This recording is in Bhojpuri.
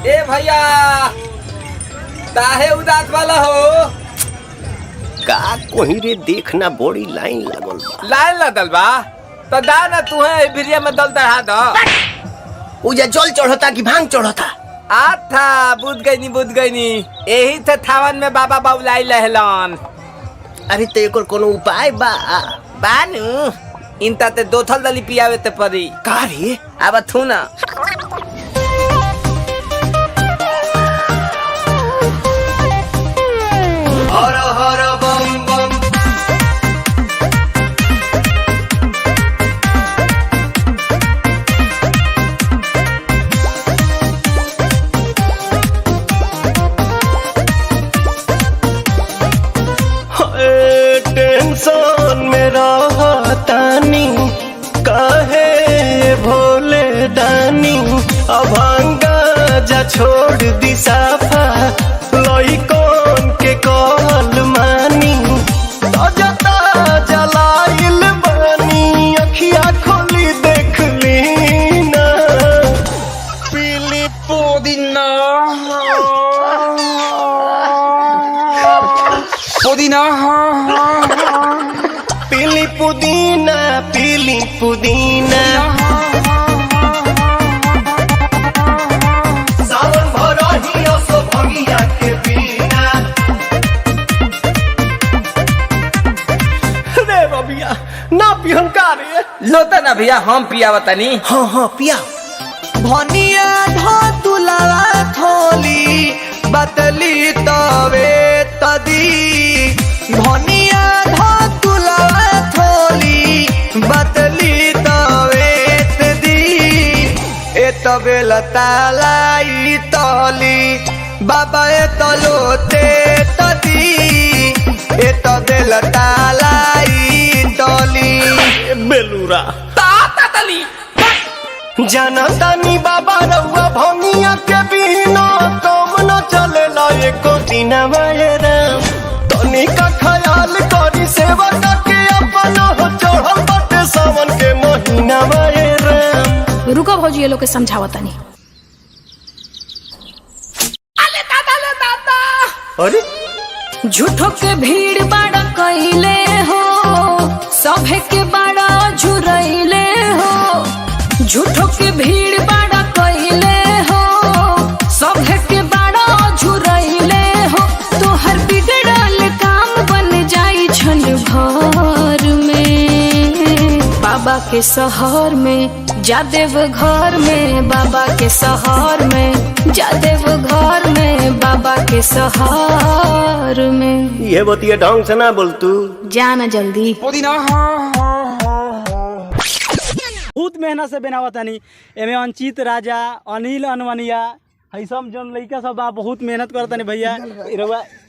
ए भैया काहे उदास वाला हो? का कोही रे देखना बड़ी लाइन लागल बा। लाइन लगल बा तो दा ना तू है भिरिया में दल चढ़ा दो। उजा जल चढ़ता कि भांग चढ़ता? आथा बुझ गई नी यही थे थावन में बाबा बाबुलाई लहलन। अरे तो एकर कोनो उपाय बा? बानू इनता ते दो थल दली पियावे ते परी का रे? अब थू ना हर हर बम बम। टेंशन में रहतानी काहे भोले दानी अभांगा जा छोड़ दी साफा लइकन के कहल मानी ताजा ताजा लाइल बानी अखिया खोली देख ली ना पीली पुदीना पुदीना पीली पुदीना पीली पुदीना सावन भरही असो भगिया के बिना। रे बबिया ना पिहन का रे? लोता ना भैया हम पियावा तनी। हाँ हाँ पिया। भनिया धो तुलावा थोली बतली तवे तदी भनिया धो तुलावा थोली बतली तवे तदी ए तबे लतालाई तली बाबा ए तलोते तदी ए तबे लतालाई तली बेलूरा ताता तली जनतानी बाबा रउआ भंगिया के बिना कम न चलेला एको दिन राम तनी का ख्याल करी सेवा के अपन हो चढ़ल बाटे सावन के महीना राम। रुको भौजी ये लोग के समझावा तनी। ले दादा अरे झूठो के भीड़ बाड़ा कइले हो सभे के बाड़ा झुरइले हो। झूठो के भीड़ बाड़ा कइले हो सभे के बाड़ा झुरइले हो। तोहर बिगड़ल काम बन जाई छन भर में बाबा के शहर में जादेव घर में बाबा के शहर में जादेव घर में बाबा के शहर में। ये बतिया ढंग से ना बोल तू। जाना जल्दी। पुदीना बहुत मेहनत से बनावा तनी एमे अंचित राजा अनिल अनवनिया है सब जोन लइका सब बहुत मेहनत करतनी भैया।